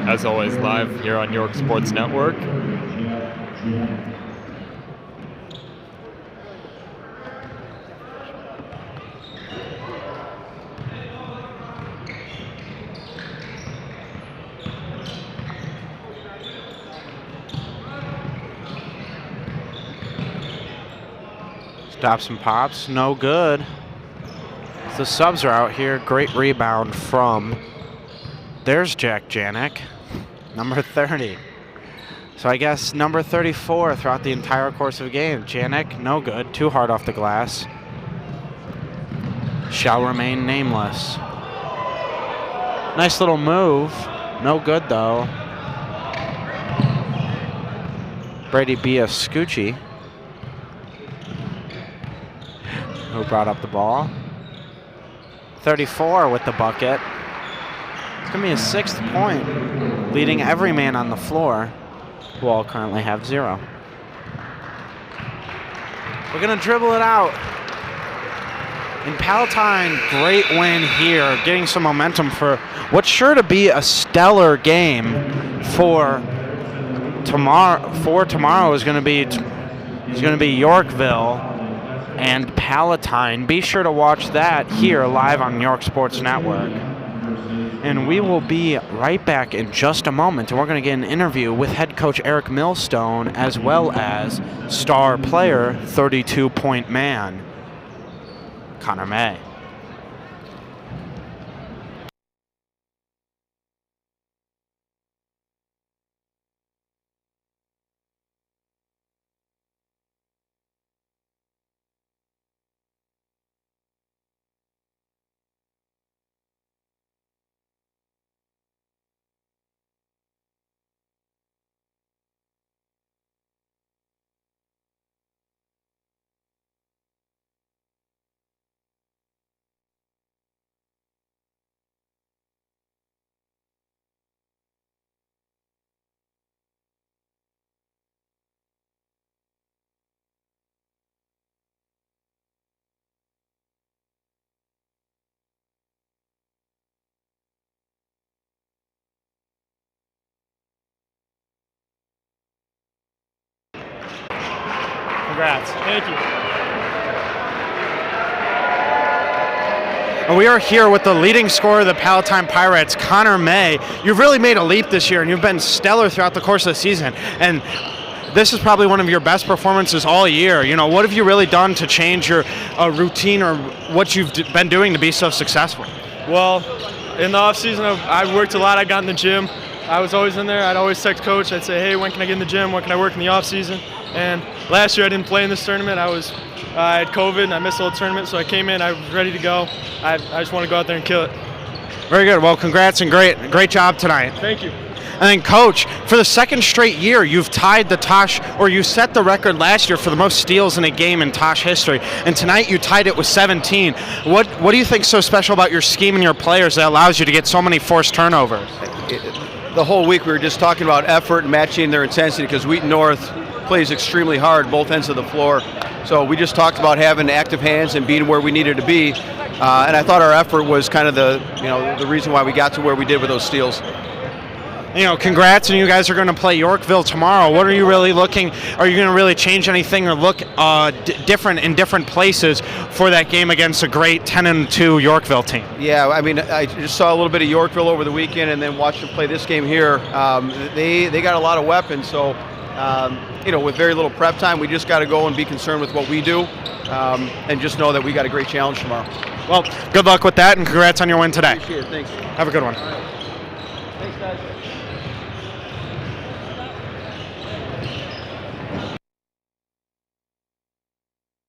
Speaker 2: As always, live here on York Sports Network.
Speaker 1: Stops and pops, no good. The subs are out here. Great rebound from, there's Jack Janik, number 30. So I guess number 34 throughout the entire course of the game. Janik, no good, too hard off the glass. Shall remain nameless. Nice little move, no good though. Brady Biascucci, who brought up the ball. 34 with the bucket. It's going to be his 6th point, leading every man on the floor, who all currently have 0. We're going to dribble it out. In Palatine, great win here, getting some momentum for what's sure to be a stellar game for tomorrow. Tomorrow is going to be Yorkville and Palatine. Be sure to watch that here live on York Sports Network. And we will be right back in just a moment, and we're going to get an interview with head coach Eric Millstone as well as star player, 32-point man, Connor May.
Speaker 5: Congrats. Thank you.
Speaker 1: And we are here with the leading scorer of the Palatine Pirates, Connor May. You've really made a leap this year, and you've been stellar throughout the course of the season. And this is probably one of your best performances all year. You know, what have you really done to change your routine or what you've been doing to be so successful?
Speaker 5: Well, in the off season, I worked a lot. I got in the gym. I was always in there. I'd always text coach. I'd say, hey, when can I get in the gym? When can I work in the off season? And last year I didn't play in this tournament. I had COVID and I missed the whole tournament, so I came in. I was ready to go. I just want to go out there and kill it.
Speaker 1: Very good. Well, congrats and great job tonight.
Speaker 5: Thank you.
Speaker 1: And then, Coach, for the second straight year, you've tied the Tosh, or you set the record last year for the most steals in a game in Tosh history. And tonight you tied it with 17. What do you think is so special about your scheme and your players that allows you to get so many forced turnovers?
Speaker 6: The whole week we were just talking about effort and matching their intensity because Wheaton North plays extremely hard both ends of the floor. So we just talked about having active hands and being where we needed to be. And I thought our effort was kind of the reason why we got to where we did with those steals.
Speaker 1: You know, congrats, and you guys are going to play Yorkville tomorrow. What are you really looking? Are you going to really change anything or look different in different places for that game against a great 10-2 Yorkville team?
Speaker 6: Yeah, I mean, I just saw a little bit of Yorkville over the weekend, and then watched them play this game here. They got a lot of weapons, so with very little prep time, we just got to go and be concerned with what we do, and just know that we got a great challenge tomorrow.
Speaker 1: Well, good luck with that, and congrats on your win today.
Speaker 6: Appreciate it. Thanks.
Speaker 1: Have a good one.
Speaker 6: Thanks, guys.